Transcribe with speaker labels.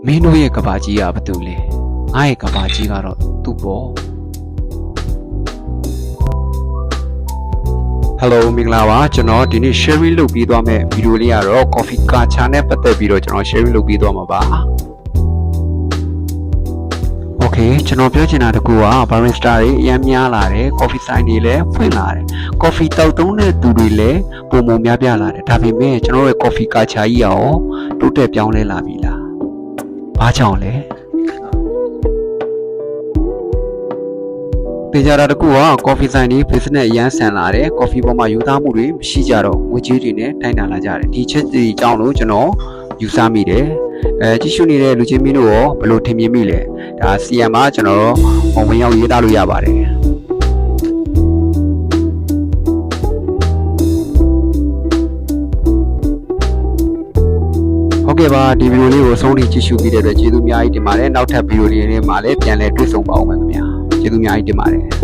Speaker 1: မင်းတို့ရဲ့ကဘာကြီးကဘာတူလဲငါရဲ့ကဘာကြီးကတော့သူ့ပေါ့ Hello မင်္ဂလာပါကျွန်တော်ဒီနေ့ sharing လုပ်ပြီးသွားမယ့်ဗီဒီယိုလေးကတော့ coffee culture နဲ့ပတ်သက်ပြီးတော့ကျွန်တော် sharing လုပ်ပြီးသွားမှာပါ Okay ကျွန်တော်ပြောချင်တာတကူက barista တွေအများများလာတယ် coffee ဆိုင်တွေလည်းဖွင့်လာတယ် coffee တောက်သုံးတဲ့သူတွေလည်းပုံမှန်များပြားလာတယ်ဒါပေမဲ့ကျွန်တော်ရဲ့ coffee culture ကြီးရောတိုးတက်ပြောင်းလဲလာပြီလားဘာကြောင့်လဲတေချာတာတကူက coffee ဆိုင်တွေ business အရန်ဆန်လာတယ် coffee ပေါ်မှာယူသားမှုတွေမရှိကြတော့ငွေကြေးတွေနဲ့တိုင်းတာလာကြတယ်ဒီချက်တွေအကြောင်းလို့ကျွန်တော်ယူဆမိတယ်ကြည့်ရှုနေတဲ့လူချင်းမင်းတို့ရောဘယ်လိုထင်မြင်မိလဲဒါ CM မှာကျွန်တော်တို့ဝင်ရောက်ရေးသားလို့ရပါတယ်ဟုတ်ကဲ့ပါဒီဗီဒီယိုလေးကိုအဆုံးထိကြည့်ရှုပြီးတဲ့အတွက်ကျေးဇူးအများကြီးတင်ပါတယ်နောက်ထပ်ဗီဒီယိုတွေနဲ့မှာလည်းပြန်လည်တွေ့ဆုံပါအောင်မယ်ခင်ဗျာကျေးဇူးအများကြီးတင်ပါတယ်